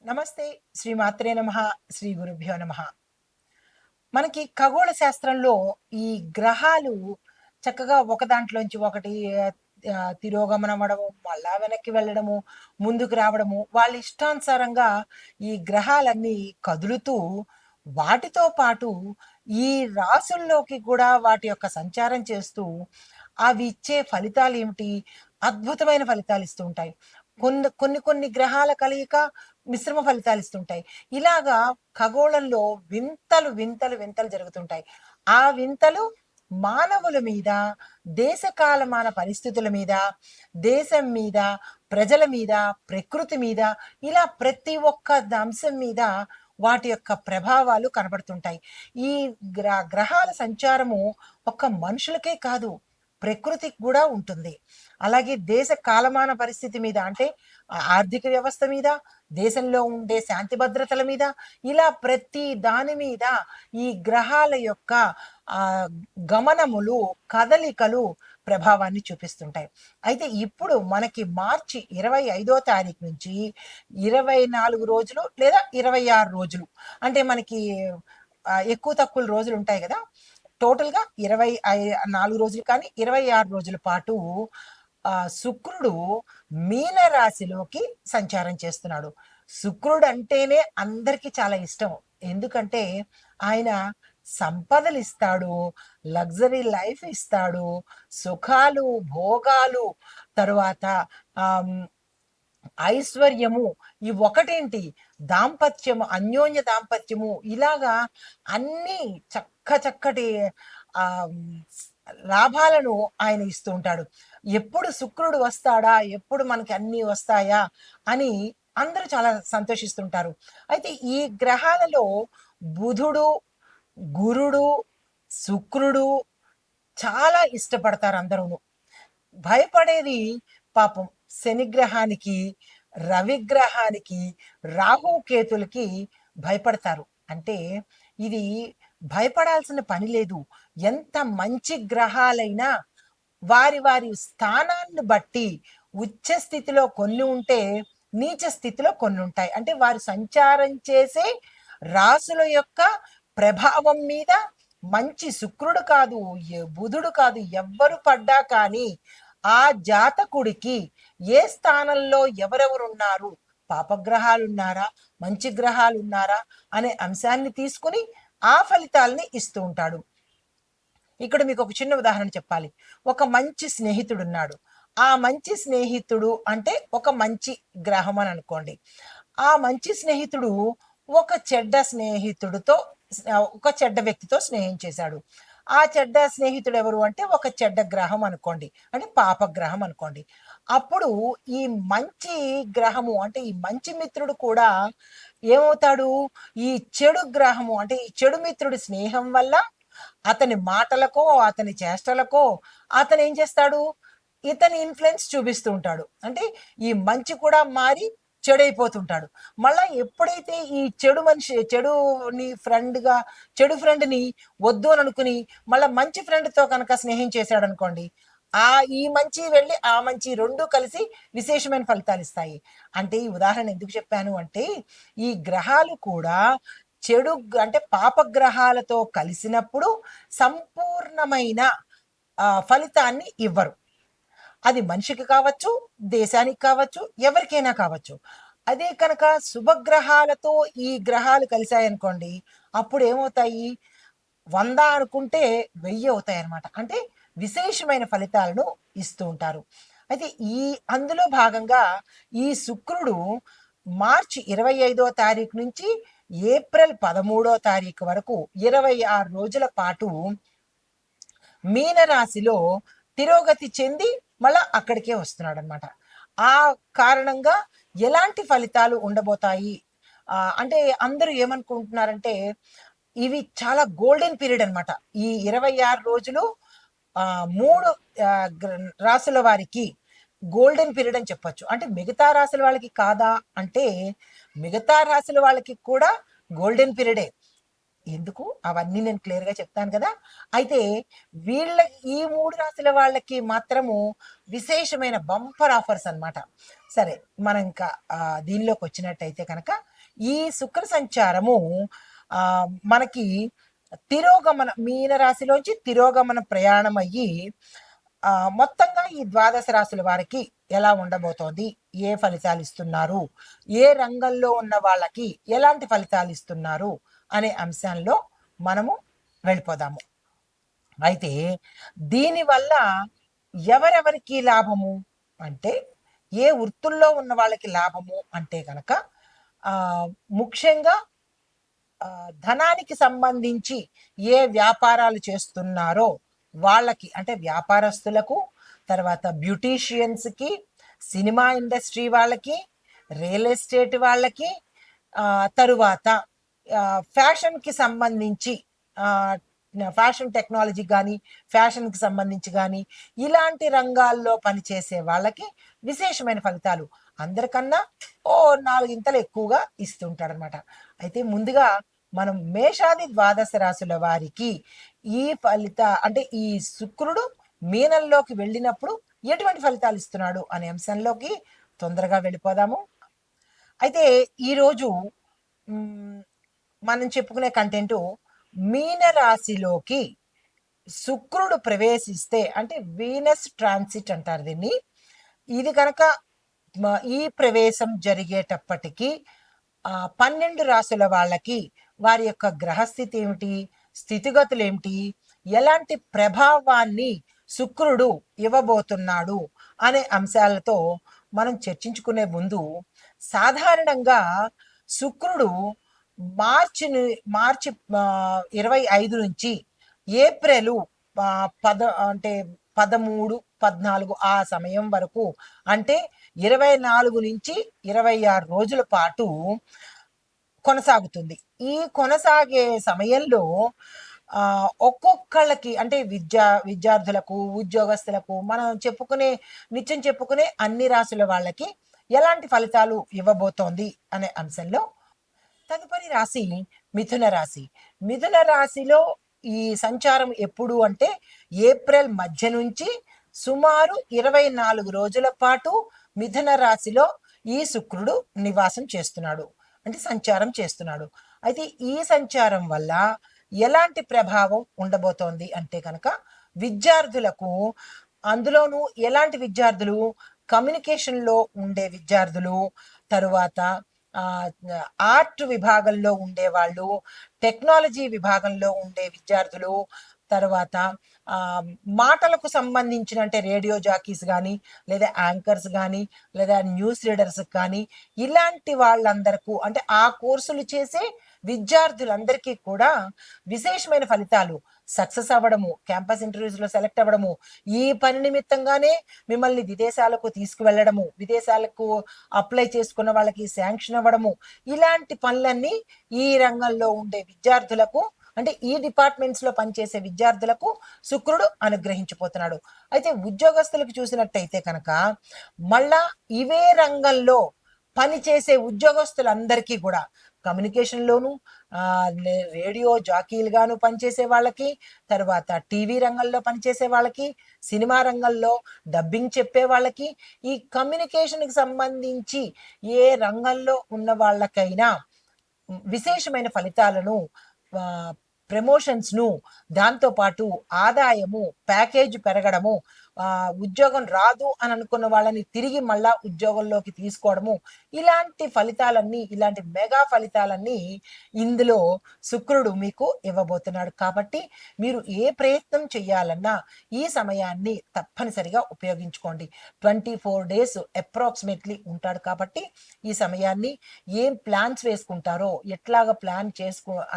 నమస్తే. శ్రీ మాత్రే నమః. శ్రీ గురుభ్యో నమః. మనకి ఖగోళ శాస్త్రంలో ఈ గ్రహాలు చక్కగా ఒక దాంట్లోంచి ఒకటి తిరోగమనం అవ్వడము, మళ్ళా వెనక్కి వెళ్ళడము, ముందుకు రావడము, వాళ్ళ ఇష్టానుసారంగా ఈ గ్రహాలన్నీ కదులుతూ, వాటితో పాటు ఈ రాసుల్లోకి కూడా వాటి యొక్క సంచారం చేస్తూ, అవి ఇచ్చే ఫలితాలేమిటి? అద్భుతమైన ఫలితాలిస్తూ ఉంటాయి. కొన్ని కొన్ని గ్రహాల కలయిక మిశ్రమ ఫలితాలిస్తుంటాయి. ఇలాగా ఖగోళంలో వింతలు, వింతలు, వింతలు జరుగుతుంటాయి. ఆ వింతలు మానవుల మీద, దేశ కాలమాన పరిస్థితుల మీద, దేశం మీద, ప్రజల మీద, ప్రకృతి మీద, ఇలా ప్రతి ఒక్క అంశం మీద వాటి యొక్క ప్రభావాలు కనబడుతుంటాయి. ఈ గ్రహాల సంచారము ఒక్క మనుషులకే కాదు, ప్రకృతికి కూడా ఉంటుంది. అలాగే దేశ కాలమాన పరిస్థితి మీద, అంటే ఆర్థిక వ్యవస్థ మీద, దేశంలో ఉండే శాంతి భద్రతల మీద, ఇలా ప్రతి దాని మీద ఈ గ్రహాల యొక్క ఆ గమనములు, కదలికలు ప్రభావాన్ని చూపిస్తుంటాయి. అయితే ఇప్పుడు మనకి మార్చి 25వ తారీఖు నుంచి 24 రోజులు లేదా 26 రోజులు, అంటే మనకి ఎక్కువ తక్కువ రోజులు ఉంటాయి కదా, టోటల్గా 24 రోజులు కానీ 26 రోజుల పాటు శుక్రుడు మీన రాశిలోకి సంచారం చేస్తున్నాడు. శుక్రుడు అంటేనే అందరికీ చాలా ఇష్టం. ఎందుకంటే ఆయన సంపదలు ఇస్తాడు, లగ్జరీ లైఫ్ ఇస్తాడు, సుఖాలు, భోగాలు, తరువాత ఐశ్వర్యము, ఈ ఒకటేంటి, దాంపత్యము, అన్యోన్య దాంపత్యము, ఇలాగా అన్ని చక్కటి ఆ లాభాలను ఆయన ఇస్తూ ఉంటాడు. ఎప్పుడు శుక్రుడు వస్తాడా, ఎప్పుడు మనకి అన్ని వస్తాయా అని అందరూ చాలా సంతోషిస్తుంటారు. అయితే ఈ గ్రహాలలో బుధుడు, గురుడు, శుక్రుడు చాలా ఇష్టపడతారు అందరూను. భయపడేది పాపం శనిగ్రహానికి, రవిగ్రహానికి, రాహుకేతులకి భయపడతారు. అంటే ఇది భయపడాల్సిన పని లేదు. ఎంత మంచి గ్రహాలైనా వారి వారి స్థానాన్ని బట్టి ఉచ్చ స్థితిలో కొన్ని ఉంటే, నీచ స్థితిలో కొన్ని ఉంటాయి. అంటే వారు సంచారం చేసే రాసుల యొక్క ప్రభావం మీద మంచి శుక్రుడు కాదు, బుధుడు కాదు, ఎవ్వరు పడ్డా కానీ ఆ జాతకుడికి ఏ స్థానంలో ఎవరెవరున్నారు, పాపగ్రహాలు ఉన్నారా, మంచి గ్రహాలు ఉన్నారా అనే అంశాన్ని తీసుకుని ఆ ఫలితాలని ఇస్తూ ఉంటాడు. ఇక్కడ మీకు ఒక చిన్న ఉదాహరణ చెప్పాలి. ఒక మంచి స్నేహితుడు ఉన్నాడు. ఆ మంచి స్నేహితుడు అంటే ఒక మంచి గ్రహం అని అనుకోండి. ఆ మంచి స్నేహితుడు ఒక చెడ్డ స్నేహితుడితో, ఒక చెడ్డ వ్యక్తితో స్నేహం చేశాడు. ఆ చెడ్డ స్నేహితుడు ఎవరు అంటే ఒక చెడ్డ గ్రహం అనుకోండి, అంటే పాపగ్రహం అనుకోండి. అప్పుడు ఈ మంచి గ్రహము, అంటే ఈ మంచి మిత్రుడు కూడా ఏమవుతాడు, ఈ చెడు గ్రహము, అంటే ఈ చెడు మిత్రుడి స్నేహం వల్ల అతని మాటలకో, అతని చేష్టలకో అతను ఏం చేస్తాడు, ఇతని ఇన్ఫ్లుయెన్స్ చూపిస్తూ ఉంటాడు. అంటే ఈ మంచి కూడా మారి చెడైపోతుంటాడు. మళ్ళా ఎప్పుడైతే ఈ చెడు మనిషి, చెడుని ఫ్రెండ్గా, చెడు ఫ్రెండ్ని వద్దు అని అనుకుని మళ్ళీ మంచి ఫ్రెండ్తో కనుక స్నేహం చేశాడు అనుకోండి, ఈ మంచి వెళ్ళి ఆ మంచి రెండు కలిసి విశేషమైన ఫలితాలు ఇస్తాయి. అంటే ఈ ఉదాహరణ ఎందుకు చెప్పాను అంటే, ఈ గ్రహాలు కూడా చెడు, అంటే పాపగ్రహాలతో కలిసినప్పుడు సంపూర్ణమైన ఫలితాన్ని ఇవ్వరు. అది మనిషికి కావచ్చు, దేశానికి కావచ్చు, ఎవరికైనా కావచ్చు. అదే కనుక శుభగ్రహాలతో ఈ గ్రహాలు కలిశాయనుకోండి, అప్పుడు ఏమవుతాయి, 100 అనుకుంటే 1000 అవుతాయి అన్నమాట. అంటే విశేషమైన ఫలితాలను ఇస్తూ ఉంటారు. అయితే అందులో భాగంగా ఈ శుక్రుడు మార్చి 25వ తారీఖు నుంచి ఏప్రిల్ 13వ తారీఖు వరకు 26 రోజుల పాటు మీనరాశిలో తిరోగతి చెంది మళ్ళా అక్కడికే వస్తున్నాడు అనమాట. ఆ కారణంగా ఎలాంటి ఫలితాలు ఉండబోతాయి అంటే అందరూ ఏమనుకుంటున్నారంటే, ఇవి చాలా గోల్డెన్ పీరియడ్ అనమాట. ఈ 26 రోజులు 3 రాసుల వారికి గోల్డెన్ పీరియడ్ అని చెప్పొచ్చు. అంటే మిగతా రాశుల వాళ్ళకి కాదా అంటే, మిగతా రాశుల వాళ్ళకి కూడా గోల్డెన్ పీరియడే. ఎందుకు అవన్నీ నేను క్లియర్గా చెప్తాను కదా. అయితే వీళ్ళ ఈ 3 రాశుల వాళ్ళకి మాత్రము విశేషమైన బంపర్ ఆఫర్స్ అన్నమాట. సరే, మనం ఇంకా దీనిలోకి వచ్చినట్టయితే కనుక ఈ శుక్ర సంచారము మనకి తిరోగమన మీనరాశిలోంచి తిరోగమన ప్రయాణం అయ్యి మొత్తంగా ఈ ద్వాదశ రాశుల వారికి ఎలా ఉండబోతోంది, ఏ ఫలితాలు ఇస్తున్నారు, ఏ రంగంలో ఉన్న వాళ్ళకి ఎలాంటి ఫలితాలు ఇస్తున్నారు అనే అంశంలో మనము వెళ్ళిపోదాము. అయితే దీనివల్ల ఎవరెవరికి లాభము అంటే, ఏ వృత్తుల్లో ఉన్న వాళ్ళకి లాభము అంటే కనుక ముఖ్యంగా ధనానికి సంబంధించి ఏ వ్యాపారాలు చేస్తున్నారో వాళ్ళకి, అంటే వ్యాపారస్తులకు, తర్వాత బ్యూటీషియన్స్కి, సినిమా ఇండస్ట్రీ వాళ్ళకి, రియల్ ఎస్టేట్ వాళ్ళకి, తరువాత ఫ్యాషన్కి సంబంధించి ఫ్యాషన్ టెక్నాలజీ కానీ, ఫ్యాషన్కి సంబంధించి కానీ ఇలాంటి రంగాల్లో పనిచేసే వాళ్ళకి విశేషమైన ఫలితాలు అందరికన్నా 4 ఎక్కువగా ఇస్తుంటాడనమాట. అయితే ముందుగా మనం మేషాది ద్వాదశ రాశుల వారికి ఈ అంటే ఈ శుక్రుడు మీనంలోకి వెళ్ళినప్పుడు ఎటువంటి ఫలితాలు ఇస్తున్నాడు అనే అంశంలోకి తొందరగా వెళ్ళిపోదాము. అయితే ఈరోజు మనం చెప్పుకునే కంటెంటు మీనరాశిలోకి శుక్రుడు ప్రవేశిస్తే, అంటే వీనస్ ట్రాన్సిట్ అంటారు దీన్ని. ఇది కనుక ఈ ప్రవేశం జరిగేటప్పటికీ 12 రాశుల వాళ్ళకి వారి యొక్క గ్రహస్థితి ఏమిటి, స్థితిగతులు ఏమిటి, ఎలాంటి ప్రభావాన్ని శుక్రుడు ఇవ్వబోతున్నాడు అనే అంశాలతో మనం చర్చించుకునే ముందు, సాధారణంగా శుక్రుడు మార్చి 25 నుంచి ఏప్రిల్ 13, 14 ఆ సమయం వరకు, అంటే 24 నుంచి 26 రోజుల పాటు కొనసాగుతుంది. ఈ కొనసాగే సమయంలో ఒక్కొక్కళ్ళకి, అంటే విద్యార్థులకు, ఉద్యోగస్తులకు, మనం నిత్యం చెప్పుకునే అన్ని రాశుల వాళ్ళకి ఎలాంటి ఫలితాలు ఇవ్వబోతోంది అనే అంశంలో తదుపరి రాశి మిథున రాశి. మిథున రాశిలో ఈ సంచారం ఎప్పుడు అంటే ఏప్రిల్ మధ్య నుంచి సుమారు 24 రోజుల పాటు మిథున రాశిలో ఈ శుక్రుడు నివాసం చేస్తున్నాడు, అంటే సంచారం చేస్తున్నాడు. అయితే ఈ సంచారం వల్ల ఎలాంటి ప్రభావం ఉండబోతోంది అంటే కనుక విద్యార్థులకు, అందులోనూ ఎలాంటి విద్యార్థులు, కమ్యూనికేషన్లో ఉండే విద్యార్థులు, తరువాత ఆర్ట్ విభాగంలో ఉండేవాళ్ళు, టెక్నాలజీ విభాగంలో ఉండే విద్యార్థులు, తర్వాత మాటలకు సంబంధించిన, అంటే రేడియో జాకీస్ కానీ, లేదా యాంకర్స్ కానీ, లేదా న్యూస్ రీడర్స్ కానీ, ఇలాంటి వాళ్ళందరికీ, అంటే ఆ కోర్సులు చేసే విద్యార్థులందరికీ కూడా విశేషమైన ఫలితాలు, సక్సెస్ అవ్వడము, క్యాంపస్ ఇంటర్వ్యూస్లో సెలెక్ట్ అవ్వడము, ఈ పని నిమిత్తంగానే మిమ్మల్ని విదేశాలకు తీసుకువెళ్ళడము, విదేశాలకు అప్లై చేసుకున్న వాళ్ళకి శాంక్షన్ అవ్వడము, ఇలాంటి పనులన్నీ ఈ రంగంలో ఉండే విద్యార్థులకు, అంటే ఈ డిపార్ట్మెంట్స్లో పనిచేసే విద్యార్థులకు శుక్రుడు అనుగ్రహించిపోతున్నాడు. అయితే ఉద్యోగస్తులకు చూసినట్టయితే కనుక మళ్ళా ఇవే రంగంలో పనిచేసే ఉద్యోగస్తులందరికీ కూడా, కమ్యూనికేషన్లోను, రేడియో జాకీలుగాను పనిచేసే వాళ్ళకి, తర్వాత టీవీ రంగంలో పనిచేసే వాళ్ళకి, సినిమా రంగంలో డబ్బింగ్ చెప్పే వాళ్ళకి, ఈ కమ్యూనికేషన్కి సంబంధించి ఏ రంగంలో ఉన్న వాళ్ళకైనా విశేషమైన ఫలితాలను, ప్రమోషన్స్ను, దాంతోపాటు ఆదాయము, ప్యాకేజ్ పెరగడము, ఉద్యోగం రాదు అని అనుకున్న వాళ్ళని తిరిగి మళ్ళా ఉద్యోగంలోకి తీసుకోవడము, ఇలాంటి ఫలితాలన్నీ, ఇలాంటి మెగా ఫలితాలన్నీ ఇందులో శుక్రుడు మీకు ఇవ్వబోతున్నాడు. కాబట్టి మీరు ఏ ప్రయత్నం చేయాలన్నా ఈ సమయాన్ని తప్పనిసరిగా ఉపయోగించుకోండి. 24 days అప్రాక్సిమేట్లీ ఉంటాడు. కాబట్టి ఈ సమయాన్ని ఏం ప్లాన్స్ వేసుకుంటారో, ఎట్లాగా ప్లాన్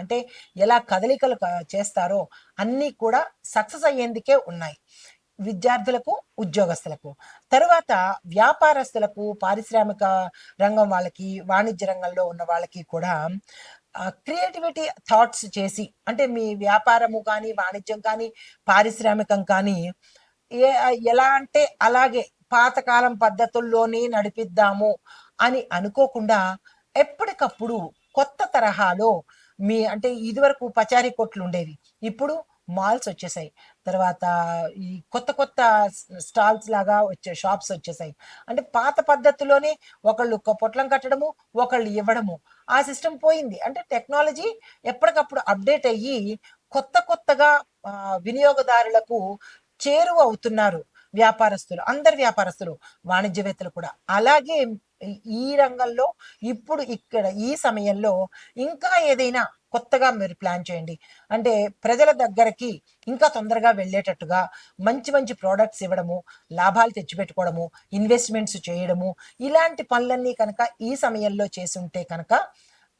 అంటే ఎలా కదలికలు చేస్తారో అన్నీ కూడా సక్సెస్ అయ్యేందుకే ఉన్నాయి, విద్యార్థులకు, ఉద్యోగస్తులకు. తరువాత వ్యాపారస్తులకు, పారిశ్రామిక రంగం వాళ్ళకి, వాణిజ్య రంగంలో ఉన్న వాళ్ళకి కూడా క్రియేటివిటీ థాట్స్ చేసి, అంటే మీ వ్యాపారము కానీ, వాణిజ్యం కానీ, పారిశ్రామికం కానీ ఎలా అంటే అలాగే పాతకాలం పద్ధతుల్లోనే నడిపిద్దాము అని అనుకోకుండా ఎప్పటికప్పుడు కొత్త తరహాలో అంటే ఇదివరకు పచారీ కొట్లు ఉండేవి, ఇప్పుడు మాల్స్ వచ్చేసాయి. తర్వాత ఈ కొత్త కొత్త స్టాల్స్ లాగా వచ్చే షాప్స్ వచ్చేసాయి. అంటే పాత పద్ధతిలోనే ఒకళ్ళు పొట్లం కట్టడము, ఒకళ్ళు ఇవ్వడము, ఆ సిస్టమ్ పోయింది. అంటే టెక్నాలజీ ఎప్పటికప్పుడు అప్డేట్ అయ్యి కొత్త కొత్తగా వినియోగదారులకు చేరువ అవుతున్నారు వ్యాపారస్తులు, అందరు వ్యాపారస్తులు, వాణిజ్యవేత్తలు కూడా. అలాగే ఈ రంగంలో ఇప్పుడు ఇక్కడ ఈ సమయంలో ఇంకా ఏదైనా కొత్తగా మీరు ప్లాన్ చేయండి. అంటే ప్రజల దగ్గరకి ఇంకా తొందరగా వెళ్ళేటట్టుగా మంచి మంచి ప్రోడక్ట్స్ ఇవ్వడము, లాభాలు తెచ్చిపెట్టుకోవడము, ఇన్వెస్ట్మెంట్స్ చేయడము, ఇలాంటి పనులన్నీ కనుక ఈ సమయంలో చేసి ఉంటే కనుక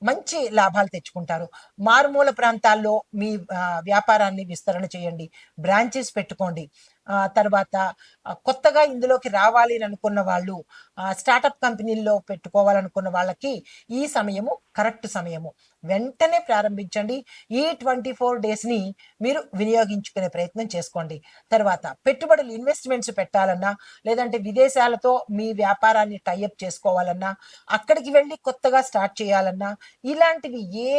మంచి లాభాలు తెచ్చుకుంటారు. మారుమూల ప్రాంతాల్లో మీ వ్యాపారాన్ని విస్తరణ చేయండి, బ్రాంచెస్ పెట్టుకోండి. తర్వాత కొత్తగా ఇందులోకి రావాలి అని అనుకున్న వాళ్ళు, స్టార్టప్ కంపెనీల్లో పెట్టుకోవాలనుకున్న వాళ్ళకి ఈ సమయము కరెక్ట్ సమయము. వెంటనే ప్రారంభించండి. ఈ 24 డేస్ని మీరు వినియోగించుకునే ప్రయత్నం చేసుకోండి. తర్వాత పెట్టుబడులు, ఇన్వెస్ట్మెంట్స్ పెట్టాలన్నా, లేదంటే విదేశాలతో మీ వ్యాపారాన్ని టైఅప్ చేసుకోవాలన్నా, అక్కడికి వెళ్ళి కొత్తగా స్టార్ట్ చేయాలన్నా, ఇలాంటివి ఏ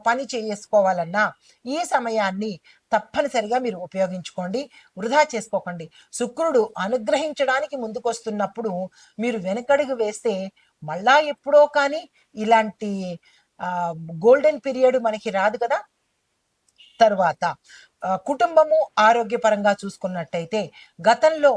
పని చేసుకోవాలన్నా ఈ సమయాన్ని తప్పనిసరిగా మీరు ఉపయోగించుకోండి, వృధా చేసుకోకండి. శుక్రుడు అనుగ్రహించడానికి ముందుకొస్తున్నప్పుడు మీరు వెనకడుగు వేస్తే మళ్ళా ఎప్పుడో కానీ ఇలాంటి గోల్డెన్ పీరియడ్ మనకి రాదు కదా. తరువాత కుటుంబము ఆరోగ్యపరంగా చూసుకున్నట్టయితే గతంలో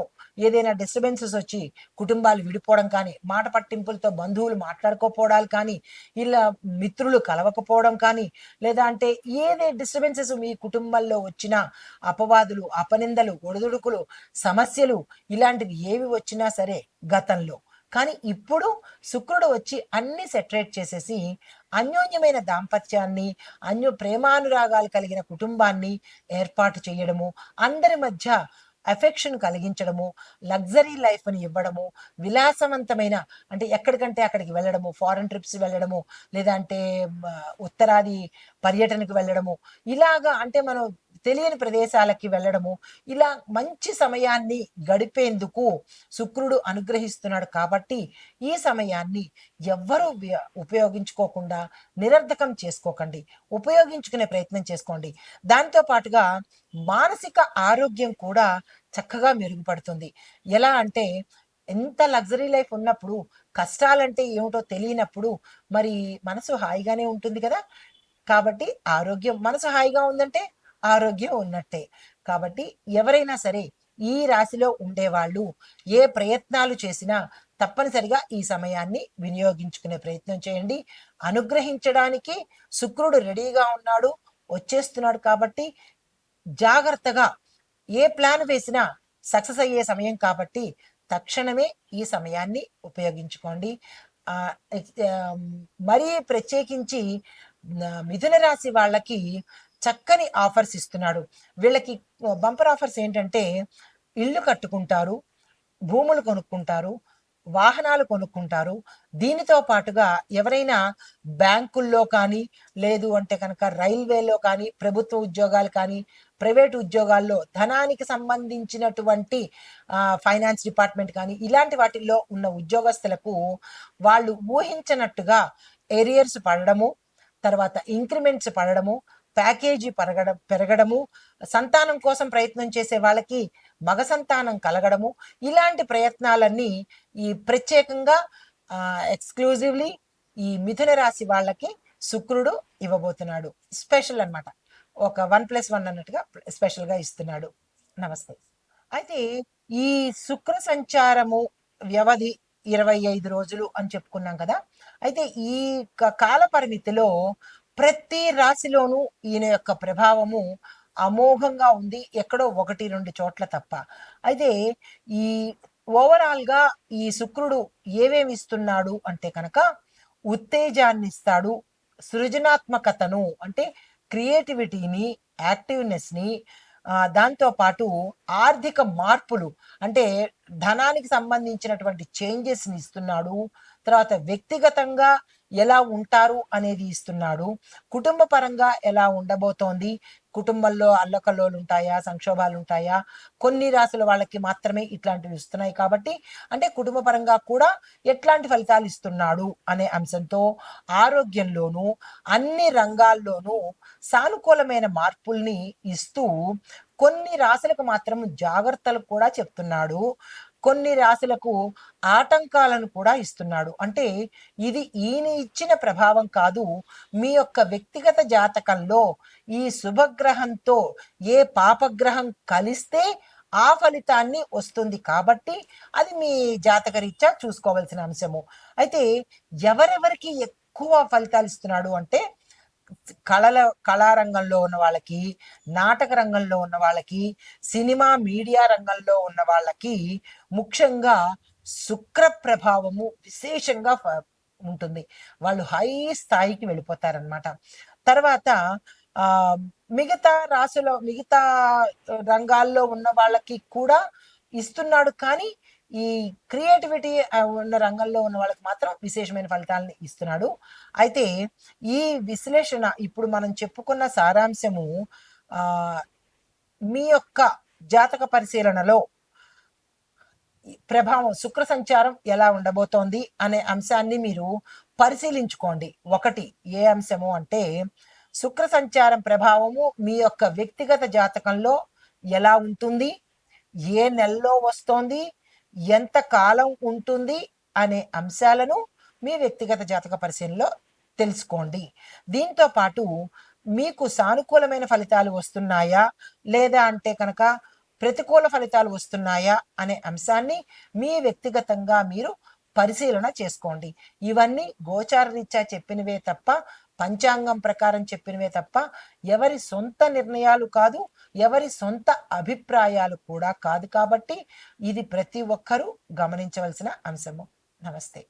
ఏదైనా డిస్టర్బెన్సెస్ వచ్చి కుటుంబాలు విడిపోవడం కానీ, మాట పట్టింపులతో బంధువులు మాట్లాడుకోపోవడాలు కానీ, ఇలా మిత్రులు కలవకపోవడం కానీ, లేదా అంటే ఏదే డిస్టర్బెన్సెస్ మీ కుటుంబంలో వచ్చినా, అపవాదులు, అపనిందలు, ఒడిదుడుకులు, సమస్యలు, ఇలాంటివి ఏవి వచ్చినా సరే గతంలో, కానీ ఇప్పుడు శుక్రుడు వచ్చి అన్ని సెటరేట్ చేసేసి అన్యోన్యమైన దాంపత్యాన్ని, ప్రేమానురాగాలు కలిగిన కుటుంబాన్ని ఏర్పాటు చేయడము, అందరి మధ్య ఎఫెక్షన్ కలిగించడము, లగ్జరీ లైఫ్ని ఇవ్వడము, విలాసవంతమైన అంటే ఎక్కడికంటే అక్కడికి వెళ్ళడము, ఫారెన్ ట్రిప్స్ వెళ్ళడము, లేదంటే ఉత్తరాది పర్యటనకు వెళ్ళడము, ఇలాగా అంటే మనం తెలియని ప్రదేశాలకి వెళ్ళడము, ఇలా మంచి సమయాన్ని గడిపేందుకు శుక్రుడు అనుగ్రహిస్తున్నాడు. కాబట్టి ఈ సమయాన్ని ఎవ్వరూ ఉపయోగించుకోకుండా నిరర్ధకం చేసుకోకండి, ఉపయోగించుకునే ప్రయత్నం చేసుకోండి. దాంతో పాటుగా మానసిక ఆరోగ్యం కూడా చక్కగా మెరుగుపడుతుంది. ఎలా అంటే ఎంత లగ్జరీ లైఫ్ ఉన్నప్పుడు కష్టాలంటే ఏమిటో తెలియనప్పుడు మరి మనసు హాయిగానే ఉంటుంది కదా. కాబట్టి ఆరోగ్యం, మనసు హాయిగా ఉందంటే ఆరోగ్యం ఉన్నట్టే. కాబట్టి ఎవరైనా సరే ఈ రాశిలో ఉండేవాళ్ళు ఏ ప్రయత్నాలు చేసినా తప్పనిసరిగా ఈ సమయాన్ని వినియోగించుకునే ప్రయత్నం చేయండి. అనుగ్రహించడానికి శుక్రుడు రెడీగా ఉన్నాడు, వచ్చేస్తున్నాడు. కాబట్టి జాగ్రత్తగా ఏ ప్లాన్ వేసినా సక్సెస్ అయ్యే సమయం కాబట్టి తక్షణమే ఈ సమయాన్ని ఉపయోగించుకోండి. మరీ ప్రత్యేకించి మిథున రాశి వాళ్ళకి చక్కని ఆఫర్స్ ఇస్తున్నాడు. వీళ్ళకి బంపర్ ఆఫర్స్ ఏంటంటే ఇళ్ళు కట్టుకుంటారు, భూములు కొనుక్కుంటారు, వాహనాలు కొనుక్కుంటారు. దీనితో పాటుగా ఎవరైనా బ్యాంకుల్లో కానీ, లేదు అంటే కనుక రైల్వేలో కానీ, ప్రభుత్వ ఉద్యోగాలు కానీ, ప్రైవేట్ ఉద్యోగాల్లో ధనానికి సంబంధించినటువంటి ఫైనాన్స్ డిపార్ట్మెంట్ కానీ, ఇలాంటి వాటిల్లో ఉన్న ఉద్యోగస్తులకు వాళ్ళు ఊహించినట్టుగా ఏరియర్స్ పడడము, తర్వాత ఇంక్రిమెంట్స్ పడడము, ప్యాకేజీ పెరగడము, సంతానం కోసం ప్రయత్నం చేసే వాళ్ళకి మగ సంతానం కలగడము, ఇలాంటి ప్రయత్నాలన్నీ ఈ ప్రత్యేకంగా ఎక్స్క్లూజివ్లీ ఈ మిథున రాశి వాళ్ళకి శుక్రుడు ఇవ్వబోతున్నాడు. స్పెషల్ అనమాట, ఒక 1+1 అన్నట్టుగా స్పెషల్గా ఇస్తున్నాడు. నమస్తే. అయితే ఈ శుక్ర సంచారము వ్యవధి 25 రోజులు అని చెప్పుకున్నాం కదా. అయితే ఈ కాల పరిమితిలో ప్రతి రాశిలోనూ ఈయన యొక్క ప్రభావము అమోఘంగా ఉంది, ఎక్కడో 1-2 చోట్ల తప్ప. అయితే ఈ ఓవరాల్గా ఈ శుక్రుడు ఏమేమి ఇస్తున్నాడు అంటే కనుక ఉత్తేజాన్ని ఇస్తాడు, సృజనాత్మకతను అంటే క్రియేటివిటీని, యాక్టివ్నెస్ని, దాంతోపాటు ఆర్థిక మార్పులు అంటే ధనానికి సంబంధించినటువంటి చేంజెస్ని ఇస్తున్నాడు. తర్వాత వ్యక్తిగతంగా ఎలా ఉంటారు అనేది ఇస్తున్నాడు. కుటుంబ పరంగా ఎలా ఉండబోతోంది, కుటుంబంలో అల్లకల్లోలు ఉంటాయా, సంక్షోభాలు ఉంటాయా, కొన్ని రాసుల వాళ్ళకి మాత్రమే ఇట్లాంటివి ఇస్తున్నాయి కాబట్టి, అంటే కుటుంబ పరంగా కూడా ఎట్లాంటి ఫలితాలు ఇస్తున్నాడు అనే అంశంతో, ఆరోగ్యంలోనూ అన్ని రంగాల్లోనూ సానుకూలమైన మార్పుల్ని ఇస్తూ కొన్ని రాశులకు మాత్రం జాగ్రత్తలు కూడా చెప్తున్నాడు. కొన్ని రాశులకు ఆటంకాలను కూడా ఇస్తున్నాడు. అంటే ఇది ఈయన ఇచ్చిన ప్రభావం కాదు. మీ యొక్క వ్యక్తిగత జాతకంలో ఈ శుభగ్రహంతో ఏ పాపగ్రహం కలిస్తే ఆ ఫలితాన్ని వస్తుంది కాబట్టి అది మీ జాతకరీత్యా చూసుకోవాల్సిన అంశము. అయితే ఎవరెవరికి ఎక్కువ ఫలితాలు ఇస్తున్నాడు అంటే కళారంగంలో ఉన్న వాళ్ళకి, నాటక రంగంలో ఉన్న వాళ్ళకి, సినిమా మీడియా రంగంలో ఉన్న వాళ్ళకి ముఖ్యంగా శుక్ర ప్రభావము విశేషంగా ఉంటుంది. వాళ్ళు హై స్థాయికి వెళ్ళిపోతారనమాట. తర్వాత మిగతా రాశిలో మిగతా రంగాల్లో ఉన్న వాళ్ళకి కూడా ఇస్తున్నాడు, కానీ ఈ క్రియేటివిటీ ఉన్న రంగంలో ఉన్న వాళ్ళకి మాత్రం విశేషమైన ఫలితాలను ఇస్తున్నాడు. అయితే ఈ విశ్లేషణ ఇప్పుడు మనం చెప్పుకున్న సారాంశము మీ యొక్క జాతక పరిశీలనలో ప్రభావం శుక్ర సంచారం ఎలా ఉండబోతోంది అనే అంశాన్ని మీరు పరిశీలించుకోండి. ఒకటి ఏ అంశము అంటే శుక్ర సంచారం ప్రభావము మీ యొక్క వ్యక్తిగత జాతకంలో ఎలా ఉంటుంది, ఏ నెలలో వస్తోంది, ఎంత కాలం ఉంటుంది అనే అంశాలను మీ వ్యక్తిగత జాతక పరిశీలనలో తెలుసుకోండి. దీంతో పాటు మీకు సానుకూలమైన ఫలితాలు వస్తున్నాయా లేదా అంటే కనుక ప్రతికూల ఫలితాలు వస్తున్నాయా అనే అంశాన్ని మీ వ్యక్తిగతంగా మీరు పరిశీలన చేసుకోండి. ఇవన్నీ గోచార రీత్యా చెప్పినవే తప్ప, పంచాంగం ప్రకారం చెప్పినవే తప్ప ఎవరి సొంత నిర్ణయాలు కాదు, ఎవరి సొంత అభిప్రాయాలు కూడా కాదు. కాబట్టి ఇది ప్రతి ఒక్కరూ గమనించవలసిన అంశము. నమస్తే.